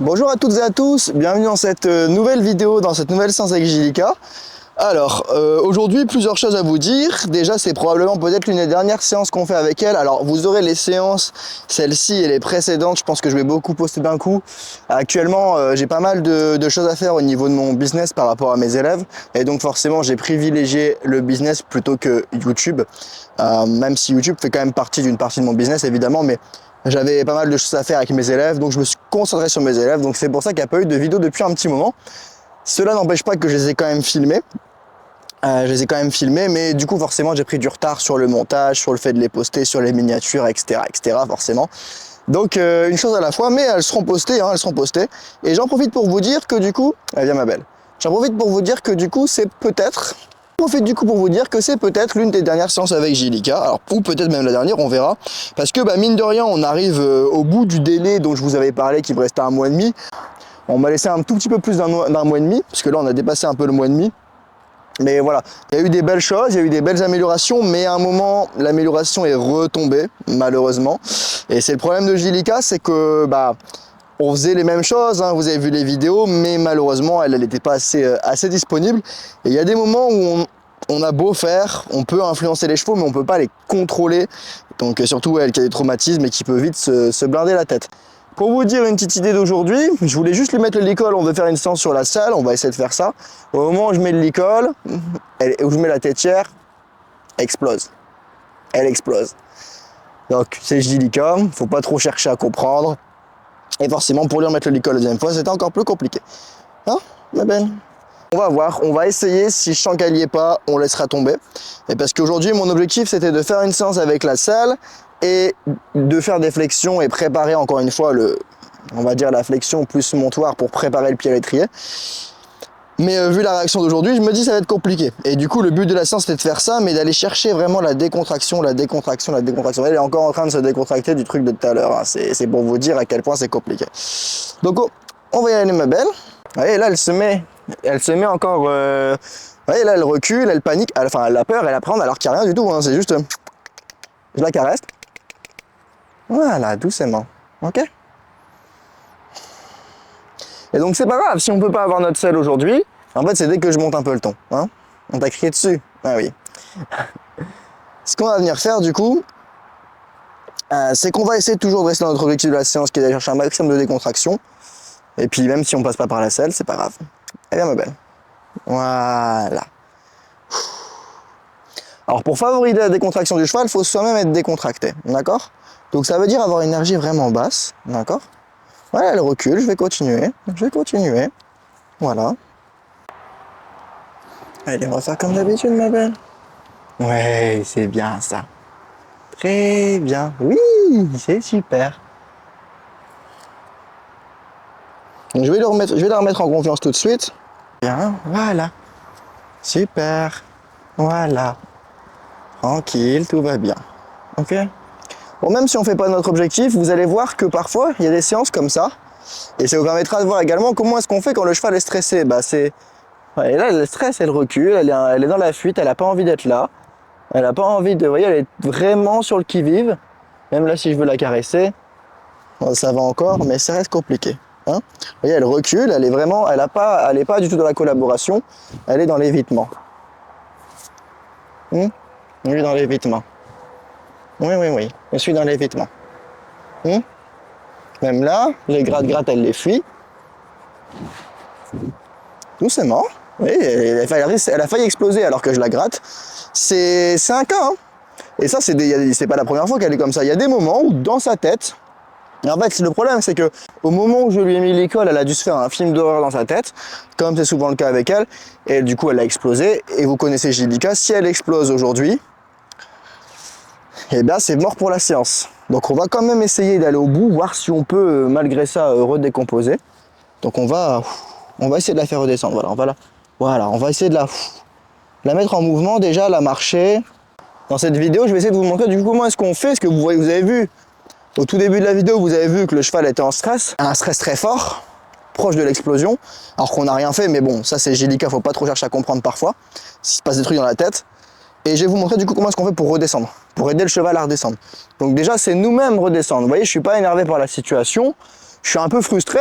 Bonjour à toutes et à tous, bienvenue dans cette nouvelle vidéo, dans cette nouvelle séance avec Gilika. Alors, aujourd'hui, plusieurs choses à vous dire. Déjà, c'est probablement peut-être l'une des dernières séances qu'on fait avec elle. Alors, vous aurez les séances, celle-ci et les précédentes, je pense que je vais beaucoup poster d'un coup. Actuellement, j'ai pas mal de choses à faire au niveau de mon business par rapport à mes élèves. Et donc, forcément, j'ai privilégié le business plutôt que YouTube. Même si YouTube fait quand même partie d'une partie de mon business, évidemment, mais j'avais pas mal de choses à faire avec mes élèves, donc je me suis concentré sur mes élèves. Donc, c'est pour ça qu'il n'y a pas eu de vidéo depuis un petit moment. Cela n'empêche pas que je les ai quand même filmés. Mais du coup forcément j'ai pris du retard sur le montage, sur le fait de les poster, sur les miniatures, etc. forcément. Donc une chose à la fois, mais elles seront postées, Et j'en profite pour vous dire que du coup, elle vient ma belle. J'en profite pour vous dire que du coup c'est peut-être l'une des dernières séances avec Gilika, alors ou peut-être même la dernière, on verra. Parce que mine de rien, on arrive au bout du délai dont je vous avais parlé, qui me restait 1 mois et demi. On m'a laissé un tout petit peu plus d'un mois et demi, parce que là on a dépassé un peu le mois et demi. Mais voilà, il y a eu des belles choses, il y a eu des belles améliorations, mais à un moment, l'amélioration est retombée, malheureusement. Et c'est le problème de Gilika, c'est que on faisait les mêmes choses, hein, vous avez vu les vidéos, mais malheureusement, elle n'était pas assez disponible. Et il y a des moments où on a beau faire, on peut influencer les chevaux, mais on ne peut pas les contrôler. Donc surtout elle qui a des traumatismes et qui peut vite se blinder la tête. Pour vous dire une petite idée d'aujourd'hui, je voulais juste lui mettre le licol, on veut faire une séance sur la selle, on va essayer de faire ça. Au moment où je mets le licol, où je mets la tétière, elle explose. Donc c'est Gilika, faut pas trop chercher à comprendre. Et forcément pour lui remettre le licol la deuxième fois, c'était encore plus compliqué. Hein, ma belle ? On va voir, on va essayer, si je sens qu'elle n'y est pas, on laissera tomber. Et parce qu'aujourd'hui, mon objectif c'était de faire une séance avec la selle, et de faire des flexions et préparer encore une fois on va dire la flexion plus montoir pour préparer le pied à l'étrier. Mais vu la réaction d'aujourd'hui, je me dis ça va être compliqué. Et du coup, le but de la séance c'était de faire ça, mais d'aller chercher vraiment la décontraction. Elle est encore en train de se décontracter du truc de tout à l'heure. Hein. C'est pour vous dire à quel point c'est compliqué. Donc on va y aller ma belle. Vous voyez, là elle se met encore... Vous voyez, là elle recule, elle panique, elle a peur, elle appréhende alors qu'il n'y a rien du tout. Hein. C'est juste... Je la caresse. Voilà, doucement, ok. Et donc c'est pas grave, si on peut pas avoir notre selle aujourd'hui, en fait c'est dès que je monte un peu le ton, hein. On t'a crié dessus, ah oui. Ce qu'on va venir faire du coup, c'est qu'on va essayer toujours de rester dans notre objectif de la séance, qui est d'aller chercher un maximum de décontraction. Et puis même si on passe pas par la selle, c'est pas grave. Eh bien ma belle, voilà. Alors pour favoriser la décontraction du cheval, il faut soi-même être décontracté, d'accord? Donc ça veut dire avoir une énergie vraiment basse, d'accord? Voilà, elle recule, je vais continuer, voilà. Allez, on va faire comme d'habitude, ma belle. Ouais, c'est bien ça. Très bien, oui, c'est super. Donc, je vais la remettre en confiance tout de suite. Bien, voilà. Super, voilà. Tranquille, tout va bien, ok? Bon, même si on ne fait pas notre objectif, vous allez voir que parfois, il y a des séances comme ça. Et ça vous permettra de voir également comment est-ce qu'on fait quand le cheval est stressé. Et là, elle stresse, elle recule, elle est dans la fuite, elle n'a pas envie d'être là. Elle n'a pas envie de... Vous voyez, elle est vraiment sur le qui-vive. Même là, si je veux la caresser, ça va encore, mais ça reste compliqué. Hein, vous voyez, elle recule, elle est vraiment... Elle n'est pas du tout dans la collaboration, elle est dans l'évitement. Elle est dans l'évitement. Oui, je suis dans l'évitement. Même là, les gratte-gratte, elle les fuit. Doucement. Oui, elle a failli exploser alors que je la gratte. C'est un cas. Hein. Et ça, c'est pas la première fois qu'elle est comme ça. Il y a des moments où, dans sa tête, en fait, le problème, c'est que au moment où je lui ai mis l'école, elle a dû se faire un film d'horreur dans sa tête, comme c'est souvent le cas avec elle. Et du coup, elle a explosé. Et vous connaissez Gilika, si elle explose aujourd'hui, eh bien c'est mort pour la séance. Donc on va quand même essayer d'aller au bout, voir si on peut malgré ça redécomposer. Donc on va essayer de la faire redescendre. Voilà, on va essayer de la mettre en mouvement déjà, la marcher. Dans cette vidéo, je vais essayer de vous montrer du coup comment est-ce qu'on fait. Ce que vous avez vu au tout début de la vidéo, vous avez vu que le cheval était en stress, un stress très fort, proche de l'explosion, alors qu'on n'a rien fait, mais bon, ça c'est Gilika, faut pas trop chercher à comprendre parfois, s'il se passe des trucs dans la tête. Et je vais vous montrer du coup comment est-ce qu'on fait pour redescendre, pour aider le cheval à redescendre. Donc déjà, c'est nous-mêmes redescendre. Vous voyez, je suis pas énervé par la situation, je suis un peu frustré,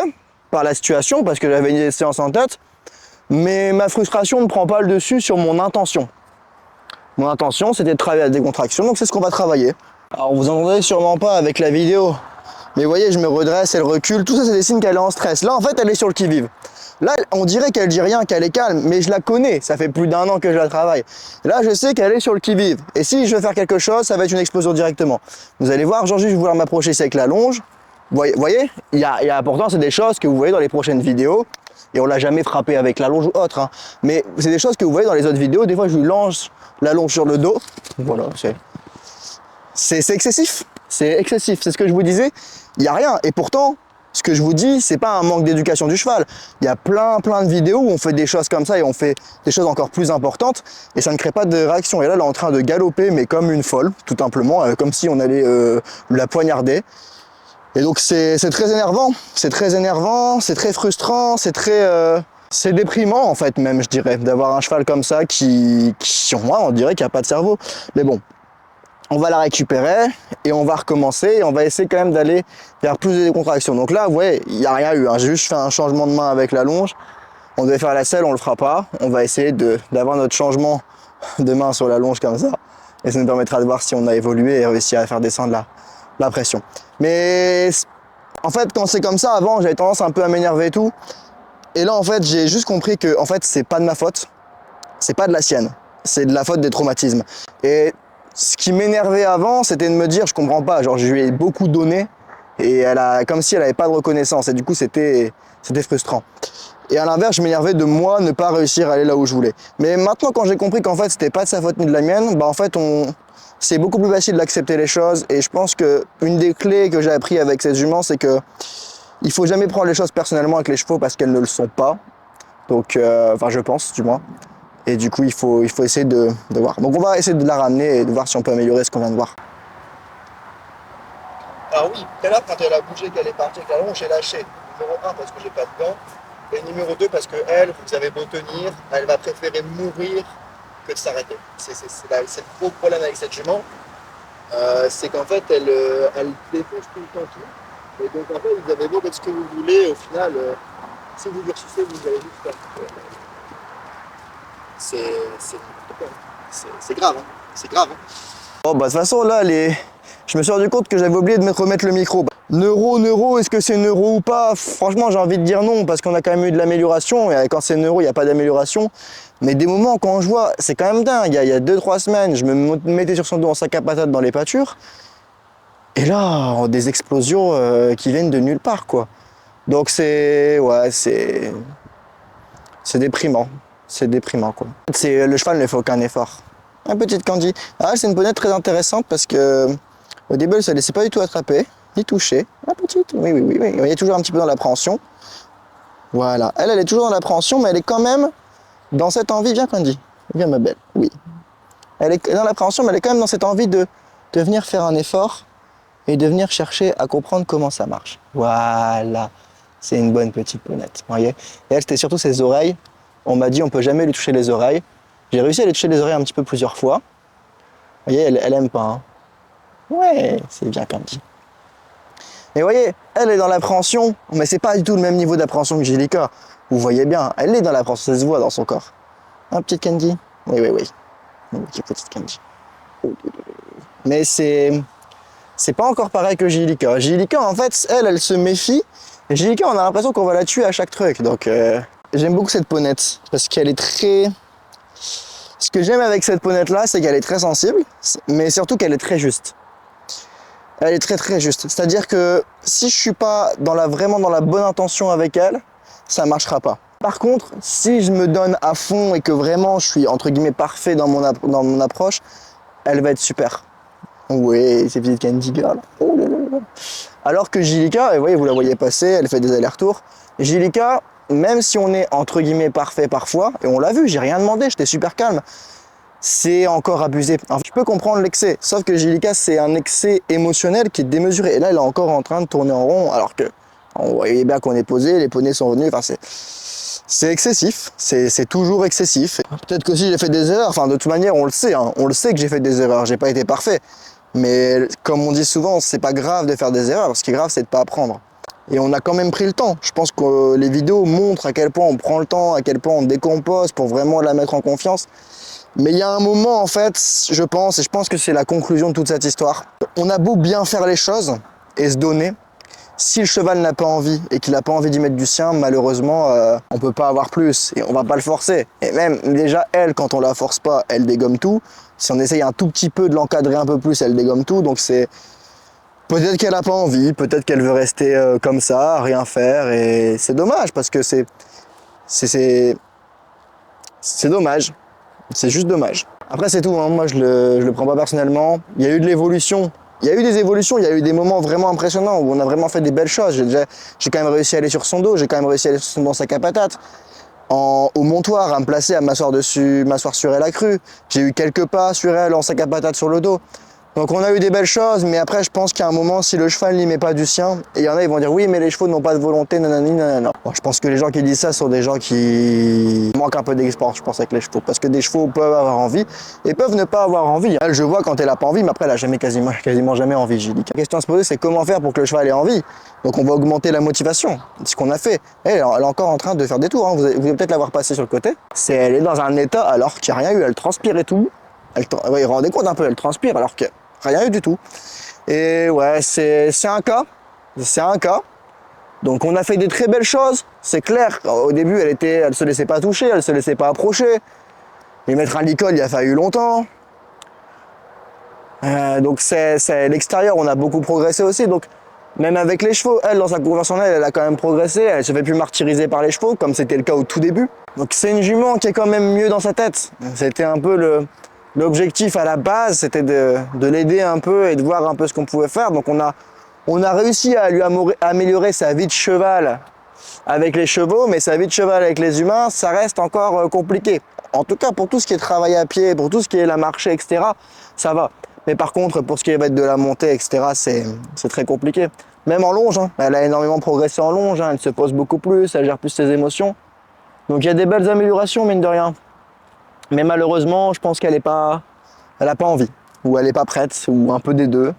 par la situation parce que j'avais une séance en tête, mais ma frustration ne prend pas le dessus sur mon intention. Mon intention, c'était de travailler à la décontraction, donc c'est ce qu'on va travailler. Alors vous entendez sûrement pas avec la vidéo, mais vous voyez, je me redresse, elle recule, tout ça c'est des signes qu'elle est en stress. Là en fait, elle est sur le qui-vive. Là, on dirait qu'elle dit rien, qu'elle est calme, mais je la connais, ça fait plus d'1 an que je la travaille. Là, je sais qu'elle est sur le qui-vive. Et si je veux faire quelque chose, ça va être une explosion directement. Vous allez voir, aujourd'hui, je vais vouloir m'approcher ici avec la longe. Vous voyez, il y a pourtant, c'est des choses que vous voyez dans les prochaines vidéos. Et on l'a jamais frappé avec la longe ou autre. Hein. Mais c'est des choses que vous voyez dans les autres vidéos. Des fois, je lui lance la longe sur le dos. Voilà, c'est excessif. C'est excessif, c'est ce que je vous disais. Il n'y a rien. Et pourtant, ce que je vous dis, c'est pas un manque d'éducation du cheval. Il y a plein de vidéos où on fait des choses comme ça et on fait des choses encore plus importantes et ça ne crée pas de réaction. Et là, elle est en train de galoper, mais comme une folle, tout simplement, comme si on allait la poignarder. Et donc c'est très énervant, c'est très frustrant, c'est déprimant en fait même, je dirais, d'avoir un cheval comme ça qui moi, on dirait qu'il n'y a pas de cerveau. Mais bon. On va la récupérer et on va recommencer et on va essayer quand même d'aller vers plus de décontraction. Donc là, vous voyez, il n'y a rien eu. Hein. J'ai juste fait un changement de main avec la longe. On devait faire la selle, on le fera pas. On va essayer d'avoir notre changement de main sur la longe comme ça. Et ça nous permettra de voir si on a évolué et réussi à faire descendre la pression. Mais en fait, quand c'est comme ça, avant, j'avais tendance un peu à m'énerver et tout. Et là, en fait, j'ai juste compris que en fait, c'est pas de ma faute. C'est pas de la sienne. C'est de la faute des traumatismes. Et ce qui m'énervait avant, c'était de me dire, je comprends pas, genre je lui ai beaucoup donné et comme si elle avait pas de reconnaissance et du coup c'était frustrant. Et à l'inverse, je m'énervais de moi ne pas réussir à aller là où je voulais. Mais maintenant, quand j'ai compris qu'en fait c'était pas de sa faute ni de la mienne, bah en fait c'est beaucoup plus facile d'accepter les choses et je pense que une des clés que j'ai appris avec cette jument, c'est que il faut jamais prendre les choses personnellement avec les chevaux parce qu'elles ne le sont pas. Donc, enfin je pense du moins. Et du coup, il faut essayer de voir. Donc on va essayer de la ramener et de voir si on peut améliorer ce qu'on vient de voir. Alors oui, tout à l'heure, quand elle a bougé, qu'elle est partie avec la longe, j'ai lâché. Numéro 1 parce que j'ai pas de dents. Et numéro 2 parce que elle, vous avez beau tenir, elle va préférer mourir que de s'arrêter. C'est le gros problème avec cette jument. C'est qu'en fait, elle défonce tout le temps tout. Et donc en fait, vous avez beau mettre ce que vous voulez, au final, si vous durcissez, vous allez juste faire. C'est grave, hein. C'est grave. Hein. Bon, bah de toute façon, là, je me suis rendu compte que j'avais oublié de remettre le micro. Neuro, est-ce que c'est neuro ou pas? Franchement, j'ai envie de dire non, parce qu'on a quand même eu de l'amélioration, et quand c'est neuro, il n'y a pas d'amélioration. Mais des moments, quand je vois, c'est quand même dingue. Il y a 2-3 semaines, je me mettais sur son dos en sac à patates dans les pâtures, et là, des explosions qui viennent de nulle part, quoi. Donc c'est déprimant. C'est déprimant quoi. Le cheval ne fait aucun effort. Un petite Candy. Ah, c'est une bonnette très intéressante parce que au début elle ne se laissait pas du tout attraper, ni toucher. La petite, oui. Elle est toujours un petit peu dans l'appréhension. Voilà. Elle est toujours dans l'appréhension, mais elle est quand même dans cette envie. Viens Candy. Viens ma belle. Oui. Elle est dans l'appréhension, mais elle est quand même dans cette envie de venir faire un effort et de venir chercher à comprendre comment ça marche. Voilà. C'est une bonne petite bonnette. Vous voyez. Et elle, c'était surtout ses oreilles. On m'a dit on peut jamais lui toucher les oreilles. J'ai réussi à lui toucher les oreilles un petit peu plusieurs fois. Vous voyez, elle aime pas. Hein. Ouais, c'est bien Candy. Et vous voyez, elle est dans l'appréhension, mais c'est pas du tout le même niveau d'appréhension que Angelica. Vous voyez bien, elle est dans l'appréhension, ça se voit dans son corps. Un petit Candy. Oui. Petite Candy. Mais c'est pas encore pareil que Angelica. Angelica, en fait, elle se méfie. Angelica, on a l'impression qu'on va la tuer à chaque truc. Donc j'aime beaucoup cette ponette parce qu'elle est très... Ce que j'aime avec cette ponette-là, c'est qu'elle est très sensible, mais surtout qu'elle est très juste. Elle est très juste. C'est-à-dire que si je suis pas vraiment dans la bonne intention avec elle, ça marchera pas. Par contre, si je me donne à fond et que vraiment je suis entre guillemets parfait dans mon approche, elle va être super. Oui, c'est petite Candy Girl. Oh là là. Alors que Angelica, vous voyez, vous la voyez passer, elle fait des allers-retours. Angelica, même si on est entre guillemets parfait parfois, et on l'a vu, j'ai rien demandé, j'étais super calme, c'est encore abusé. Enfin, je peux comprendre l'excès, sauf que Angelica, c'est un excès émotionnel qui est démesuré. Et là, elle est encore en train de tourner en rond, alors que on voyait bien qu'on est posé, les poneys sont venus, enfin c'est excessif, c'est toujours excessif. Peut-être que si j'ai fait des erreurs, enfin de toute manière on le sait, hein, on le sait que j'ai fait des erreurs, j'ai pas été parfait. Mais comme on dit souvent, c'est pas grave de faire des erreurs, ce qui est grave c'est de pas apprendre. Et on a quand même pris le temps. Je pense que les vidéos montrent à quel point on prend le temps, à quel point on décompose pour vraiment la mettre en confiance. Mais il y a un moment, en fait, je pense, et je pense que c'est la conclusion de toute cette histoire. On a beau bien faire les choses et se donner, si le cheval n'a pas envie et qu'il n'a pas envie d'y mettre du sien, malheureusement, on peut pas avoir plus et on va pas le forcer. Et même, déjà, elle, quand on la force pas, elle dégomme tout. Si on essaye un tout petit peu de l'encadrer un peu plus, elle dégomme tout. Donc c'est... Peut-être qu'elle n'a pas envie, peut-être qu'elle veut rester comme ça, à rien faire, et c'est dommage parce que c'est dommage, c'est juste dommage. Après c'est tout, hein. Moi je le prends pas personnellement. Il y a eu de l'évolution, il y a eu des évolutions, il y a eu des moments vraiment impressionnants où on a vraiment fait des belles choses. J'ai quand même réussi à aller sur son dos, j'ai quand même réussi à aller sur son sac à patates, au montoir, à me placer, à m'asseoir dessus, m'asseoir sur elle accrue. J'ai eu quelques pas sur elle en sac à patates sur le dos. Donc on a eu des belles choses, mais après je pense qu'à un moment, si le cheval n'y met pas du sien, et il y en a, ils vont dire oui, mais les chevaux n'ont pas de volonté, nanani, nanana. Bon, je pense que les gens qui disent ça sont des gens qui manquent un peu d'expérience, je pense, avec les chevaux. Parce que des chevaux peuvent avoir envie et peuvent ne pas avoir envie. Elle, je vois quand elle n'a pas envie, mais après elle n'a jamais, quasiment jamais envie, j'ai dit. La question à se poser, c'est comment faire pour que le cheval ait envie. Donc on va augmenter la motivation, ce qu'on a fait. Elle est encore en train de faire des tours, hein. Vous allez peut-être l'avoir passé sur le côté. Elle est dans un état alors qu'il n'y a rien eu, elle transpire et tout. Ouais, rendez compte un peu, elle transpire alors que rien eu du tout. Et ouais, c'est un cas. C'est un cas. Donc on a fait des très belles choses, c'est clair. Au début, elle se laissait pas toucher, elle se laissait pas approcher. Mais mettre un licol, il a fallu longtemps. Donc c'est l'extérieur, on a beaucoup progressé aussi. Donc même avec les chevaux, elle, dans sa conventionnelle, elle a quand même progressé. Elle se fait plus martyriser par les chevaux, comme c'était le cas au tout début. Donc c'est une jument qui est quand même mieux dans sa tête. C'était un peu l'objectif à la base, c'était de l'aider un peu et de voir un peu ce qu'on pouvait faire. Donc on a réussi à lui améliorer sa vie de cheval avec les chevaux, mais sa vie de cheval avec les humains, ça reste encore compliqué. En tout cas, pour tout ce qui est travail à pied, pour tout ce qui est la marché, etc., ça va. Mais par contre, pour ce qui va être de la montée, etc., c'est très compliqué. Même en longe, hein, elle a énormément progressé en longe, hein, elle se pose beaucoup plus, elle gère plus ses émotions. Donc il y a des belles améliorations, mine de rien. Mais malheureusement, je pense qu'elle n'a pas envie, ou elle n'est pas prête, ou un peu des deux.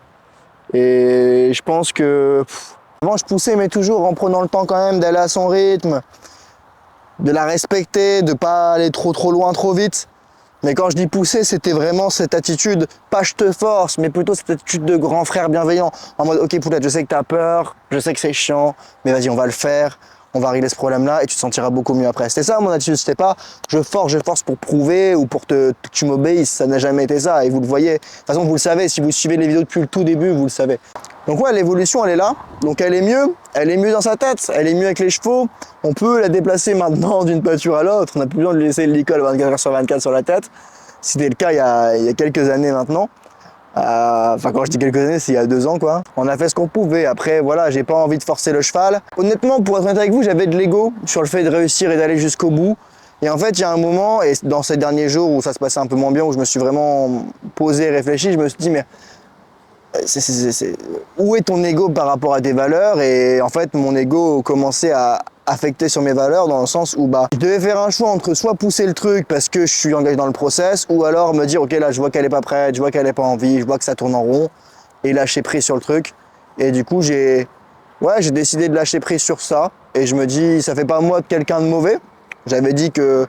Et je pense que avant je poussais, mais toujours en prenant le temps quand même d'aller à son rythme, de la respecter, de pas aller trop loin, trop vite. Mais quand je dis pousser, c'était vraiment cette attitude, pas je te force, mais plutôt cette attitude de grand frère bienveillant. En mode, ok Poulette, je sais que tu as peur, je sais que c'est chiant, mais vas-y, on va le faire. On va régler ce problème-là et tu te sentiras beaucoup mieux après. C'était ça mon attitude, c'était pas je force pour prouver ou pour que tu m'obéisses. Ça n'a jamais été ça et vous le voyez. De toute façon, vous le savez, si vous suivez les vidéos depuis le tout début, vous le savez. Donc ouais, l'évolution, elle est là. Donc elle est mieux dans sa tête, elle est mieux avec les chevaux. On peut la déplacer maintenant d'une pâture à l'autre. On n'a plus besoin de lui laisser le licol 24h/24 sur la tête. C'était le cas il y a quelques années maintenant. Enfin quand je dis quelques années, c'est il y a 2 ans quoi. On a fait ce qu'on pouvait, après voilà, j'ai pas envie de forcer le cheval. Honnêtement, pour être honnête avec vous, j'avais de l'ego sur le fait de réussir et d'aller jusqu'au bout. Et en fait, il y a un moment, et dans ces derniers jours où ça se passait un peu moins bien, où je me suis vraiment posé et réfléchi, je me suis dit mais où est ton ego par rapport à tes valeurs? Et en fait, mon ego commençait à affecter sur mes valeurs dans le sens où je devais faire un choix entre soit pousser le truc parce que je suis engagé dans le process ou alors me dire ok là je vois qu'elle est pas prête, je vois qu'elle est pas envie, je vois que ça tourne en rond et lâcher prise sur le truc. Et du coup j'ai décidé de lâcher prise sur ça et je me dis ça fait pas moi de quelqu'un de mauvais. J'avais dit que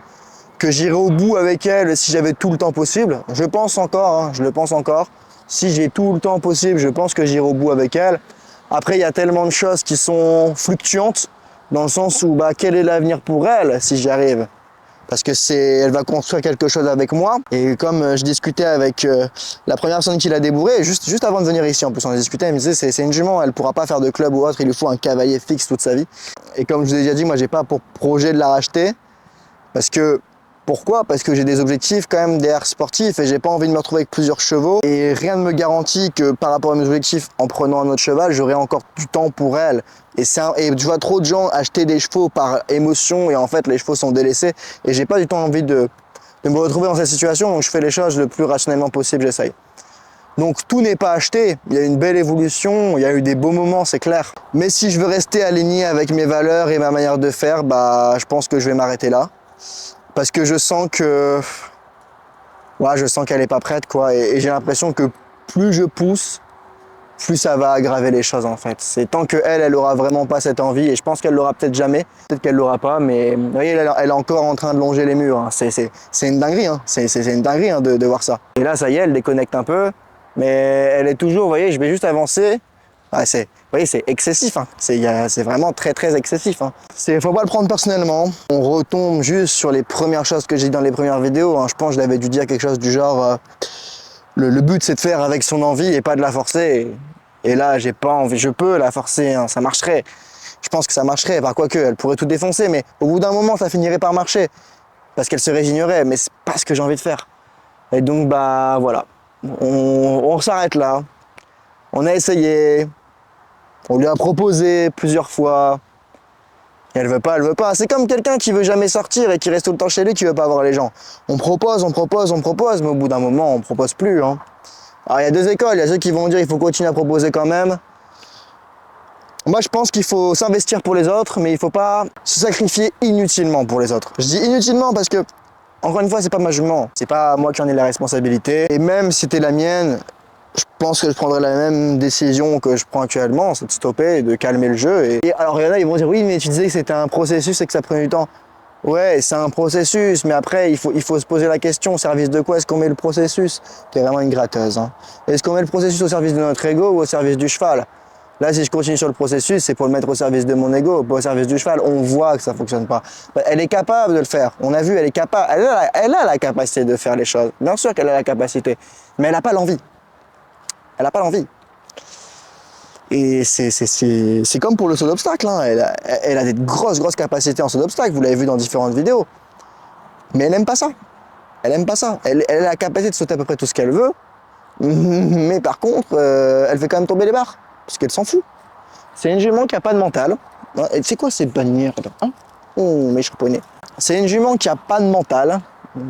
j'irais au bout avec elle si j'avais tout le temps possible. Je pense encore, hein, je le pense encore. Si j'ai tout le temps possible, je pense que j'irai au bout avec elle. Après, il y a tellement de choses qui sont fluctuantes, dans le sens où quel est l'avenir pour elle si j'y arrive? Parce que elle va construire quelque chose avec moi. Et comme je discutais avec la première personne qui l'a débourré, juste avant de venir ici, en plus on discutait, elle me disait c'est une jument, elle pourra pas faire de club ou autre, il lui faut un cavalier fixe toute sa vie. Et comme je vous ai déjà dit, moi j'ai pas pour projet de la racheter, parce que pourquoi? Parce que j'ai des objectifs quand même derrière sportifs et j'ai pas envie de me retrouver avec plusieurs chevaux et rien ne me garantit que par rapport à mes objectifs, en prenant un autre cheval, j'aurai encore du temps pour elle. Et je vois trop de gens acheter des chevaux par émotion et en fait les chevaux sont délaissés et j'ai pas du tout envie de me retrouver dans cette situation, donc je fais les choses le plus rationnellement possible, j'essaye. Donc tout n'est pas acheté, il y a une belle évolution, il y a eu des beaux moments, c'est clair. Mais si je veux rester aligné avec mes valeurs et ma manière de faire, je pense que je vais m'arrêter là. Parce que je sens qu'elle est pas prête quoi. Et j'ai l'impression que plus je pousse, plus ça va aggraver les choses en fait. C'est tant qu'elle aura vraiment pas cette envie, et je pense qu'elle l'aura peut-être jamais, peut-être qu'elle l'aura pas, mais vous voyez, elle est encore en train de longer les murs. Hein. C'est une dinguerie, hein. C'est une dinguerie hein, de voir ça. Et là, ça y est, elle déconnecte un peu, mais elle est toujours, vous voyez, je vais juste avancer. Ah, vous voyez, c'est excessif, hein. C'est vraiment très très excessif. Hein. Faut pas le prendre personnellement. On retombe juste sur les premières choses que j'ai dit dans les premières vidéos. Hein. Je pense que je l'avais dû dire quelque chose du genre le but c'est de faire avec son envie et pas de la forcer. Et là, j'ai pas envie, je peux la forcer, hein. Ça marcherait. Je pense que ça marcherait, par quoi que, elle pourrait tout défoncer, mais au bout d'un moment, ça finirait par marcher. Parce qu'elle se résignerait, mais c'est pas ce que j'ai envie de faire. Et donc, bah voilà. On s'arrête là. On a essayé. On lui a proposé plusieurs fois. Et elle veut pas, elle veut pas. C'est comme quelqu'un qui veut jamais sortir et qui reste tout le temps chez lui, qui veut pas voir les gens. On propose, mais au bout d'un moment, on propose plus. Hein. Alors il y a deux écoles, il y a ceux qui vont dire qu'il faut continuer à proposer quand même. Moi je pense qu'il faut s'investir pour les autres, mais il faut pas se sacrifier inutilement pour les autres. Je dis inutilement parce que, encore une fois, c'est pas ma jument. C'est pas moi qui en ai la responsabilité. Et même si c'était la mienne, je pense que je prendrais la même décision que je prends actuellement, c'est de stopper et de calmer le jeu. Et alors il y en a, ils vont dire oui, mais tu disais que c'était un processus et que ça prenait du temps. Ouais, c'est un processus, mais après, il faut se poser la question, au service de quoi est-ce qu'on met le processus? C'est vraiment une gratteuse. Hein. Est-ce qu'on met le processus au service de notre ego ou au service du cheval? Là, si je continue sur le processus, c'est pour le mettre au service de mon ego, pas au service du cheval. On voit que ça fonctionne pas. Elle est capable de le faire. On a vu, elle est capable. Elle a la capacité de faire les choses. Bien sûr qu'elle a la capacité, mais elle n'a pas l'envie. Elle n'a pas l'envie. Et c'est comme pour le saut d'obstacle, hein. Elle a des grosses capacités en saut d'obstacle, vous l'avez vu dans différentes vidéos. Mais elle n'aime pas ça. Elle aime pas ça. Elle a la capacité de sauter à peu près tout ce qu'elle veut, mais par contre, elle fait quand même tomber les barres, parce qu'elle s'en fout. C'est une jument qui n'a pas de mental. C'est quoi ces bannières hein? Oh, mes japonais. C'est une jument qui n'a pas de mental,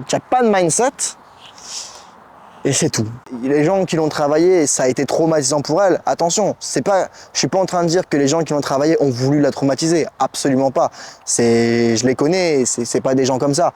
qui n'a pas de mindset, et c'est tout. Les gens qui l'ont travaillé, ça a été traumatisant pour elle. Attention, je suis pas en train de dire que les gens qui l'ont travaillé ont voulu la traumatiser. Absolument pas. Je les connais, c'est pas des gens comme ça.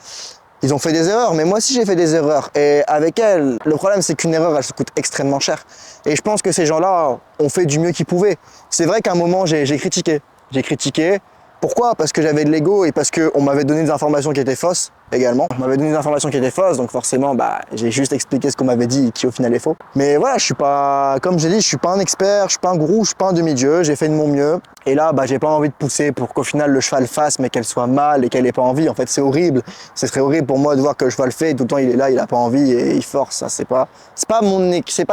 Ils ont fait des erreurs, mais moi aussi j'ai fait des erreurs. Et avec elle, le problème c'est qu'une erreur, elle se coûte extrêmement cher. Et je pense que ces gens-là ont fait du mieux qu'ils pouvaient. C'est vrai qu'à un moment, j'ai critiqué. J'ai critiqué. Pourquoi? Parce que j'avais de l'ego et parce qu'on m'avait donné des informations qui étaient fausses également. On m'avait donné des informations qui étaient fausses, donc forcément, j'ai juste expliqué ce qu'on m'avait dit qui au final est faux. Mais voilà, je suis pas, comme j'ai dit, je suis pas un expert, je suis pas un gourou, je suis pas un demi-dieu, j'ai fait de mon mieux. Et là, j'ai pas envie de pousser pour qu'au final le cheval fasse, mais qu'elle soit mal et qu'elle ait pas envie. En fait, c'est horrible. Ce serait horrible pour moi de voir que le cheval fait et tout le temps il est là, il a pas envie et il force. Ça, c'est pas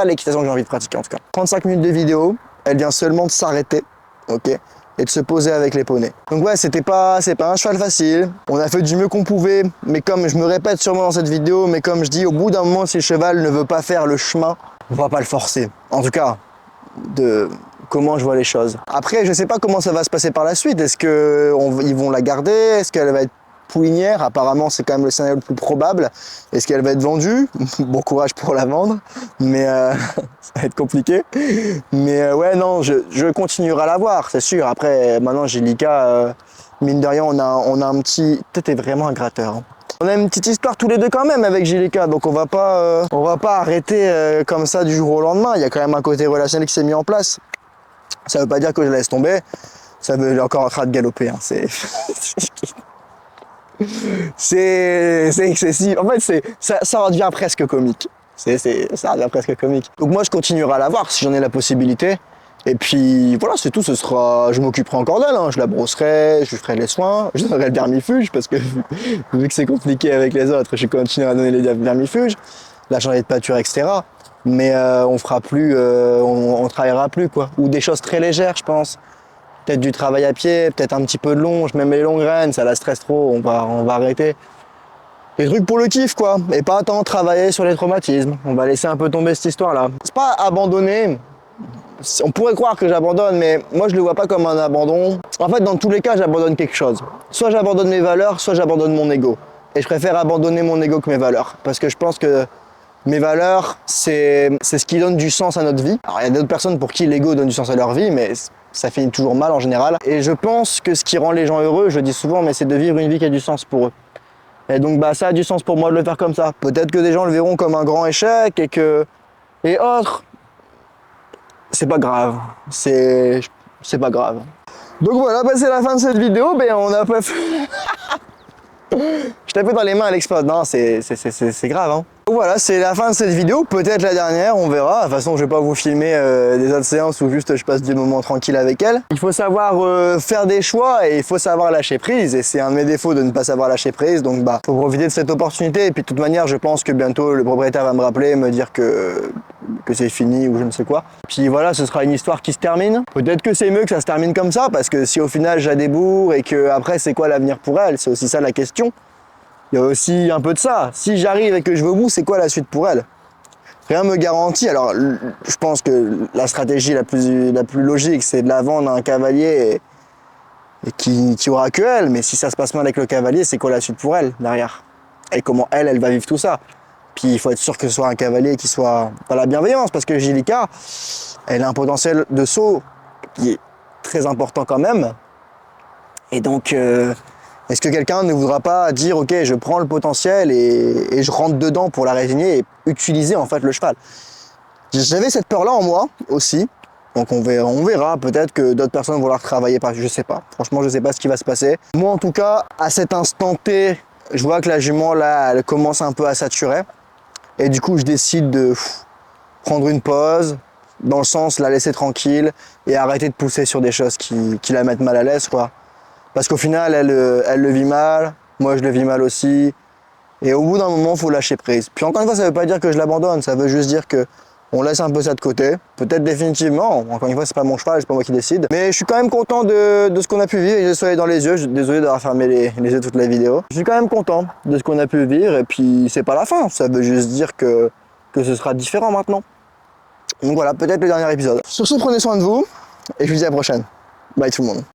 l'équitation que j'ai envie de pratiquer en tout cas. 35 minutes de vidéo, elle vient seulement de s'arrêter, ok? Et de se poser avec les poneys. Donc ouais, c'est pas un cheval facile. On a fait du mieux qu'on pouvait, mais comme je me répète sûrement dans cette vidéo, mais comme je dis, au bout d'un moment, si le cheval ne veut pas faire le chemin, on va pas le forcer. En tout cas, de comment je vois les choses. Après, je sais pas comment ça va se passer par la suite. Est-ce qu'ils vont la garder? Est-ce qu'elle va être poulinière? Apparemment, c'est quand même le scénario le plus probable. Est-ce qu'elle va être vendue? Bon courage pour la vendre, mais ça va être compliqué. Mais ouais, non, je continuerai à la voir, c'est sûr. Après, maintenant, j'ai Lika, mine de rien, on a un petit... T'es vraiment un gratteur. Hein. On a une petite histoire tous les deux quand même avec Gilika, donc on va pas arrêter comme ça du jour au lendemain. Il y a quand même un côté relationnel qui s'est mis en place. Ça veut pas dire que je la laisse tomber. Ça veut encore en train de galoper. Hein. C'est excessif. En fait, ça redevient presque comique. Ça devient presque comique. Donc moi, je continuerai à la voir si j'en ai la possibilité. Et puis voilà, c'est tout. Je m'occuperai encore d'elle. Hein. Je la brosserai, je lui ferai les soins, je donnerai le vermifuge parce que vu que c'est compliqué avec les autres, je continuerai à donner les vermifuges, la journée de pâture, etc. Mais on fera plus, on travaillera plus quoi. Ou des choses très légères, je pense. Peut-être du travail à pied, peut-être un petit peu de longe, même les longues graines, ça la stresse trop, on va arrêter. Des trucs pour le kiff quoi, et pas tant travailler sur les traumatismes. On va laisser un peu tomber cette histoire-là. C'est pas abandonner, on pourrait croire que j'abandonne, mais moi je le vois pas comme un abandon. En fait, dans tous les cas, j'abandonne quelque chose. Soit j'abandonne mes valeurs, soit j'abandonne mon ego. Et je préfère abandonner mon ego que mes valeurs, parce que je pense que mes valeurs, c'est ce qui donne du sens à notre vie. Alors il y a d'autres personnes pour qui l'ego donne du sens à leur vie, mais ça finit toujours mal en général. Et je pense que ce qui rend les gens heureux, je le dis souvent, mais c'est de vivre une vie qui a du sens pour eux. Et donc ça a du sens pour moi de le faire comme ça. Peut-être que des gens le verront comme un grand échec et autres. c'est pas grave. C'est pas grave. Donc voilà, bah c'est la fin de cette vidéo. Ben on a pas fait... Je tapais dans les mains à l'exploit. Non, c'est grave. Hein. Donc voilà, c'est la fin de cette vidéo. Peut-être la dernière, on verra. De toute façon, je vais pas vous filmer des autres séances où juste je passe des moments tranquilles avec elle. Il faut savoir faire des choix et il faut savoir lâcher prise. Et c'est un de mes défauts de ne pas savoir lâcher prise. Donc bah, faut profiter de cette opportunité. Et puis de toute manière, je pense que bientôt le propriétaire va me rappeler, me dire que c'est fini ou je ne sais quoi. Puis voilà, ce sera une histoire qui se termine. Peut-être que c'est mieux que ça se termine comme ça, parce que si au final j'ai des bourres et que après c'est quoi l'avenir pour elle, c'est aussi ça la question. Il y a aussi un peu de ça. Si j'arrive et que je vais au bout, c'est quoi la suite pour elle? Rien me garantit. Alors je pense que la stratégie la plus logique, c'est de la vendre à un cavalier et qui aura que elle. Mais si ça se passe mal avec le cavalier, c'est quoi la suite pour elle derrière? Et comment elle va vivre tout ça? Puis il faut être sûr que ce soit un cavalier qui soit dans la bienveillance, parce que Angelica, elle a un potentiel de saut qui est très important quand même. Et donc, est-ce que quelqu'un ne voudra pas dire, ok, je prends le potentiel et je rentre dedans pour la résigner et utiliser en fait le cheval? J'avais cette peur-là en moi aussi. Donc on verra. Peut-être que d'autres personnes vont vouloir travailler par, je sais pas. Franchement, je sais pas ce qui va se passer. Moi, en tout cas, à cet instant T, je vois que la jument là, elle commence un peu à saturer. Et du coup, je décide de prendre une pause, dans le sens la laisser tranquille et arrêter de pousser sur des choses qui la mettent mal à l'aise, quoi. Parce qu'au final, elle le vit mal, moi je le vis mal aussi. Et au bout d'un moment, il faut lâcher prise. Puis encore une fois, ça ne veut pas dire que je l'abandonne, ça veut juste dire que on laisse un peu ça de côté. Peut-être définitivement, encore une fois, c'est pas mon cheval, c'est pas moi qui décide. Mais je suis quand même content de ce qu'on a pu vivre. J'ai le soleil dans les yeux, je suis désolé d'avoir fermé les yeux toute la vidéo. Je suis quand même content de ce qu'on a pu vivre. Et puis, c'est pas la fin, ça veut juste dire que ce sera différent maintenant. Donc voilà, peut-être le dernier épisode. Sur ce, prenez soin de vous et je vous dis à la prochaine. Bye tout le monde.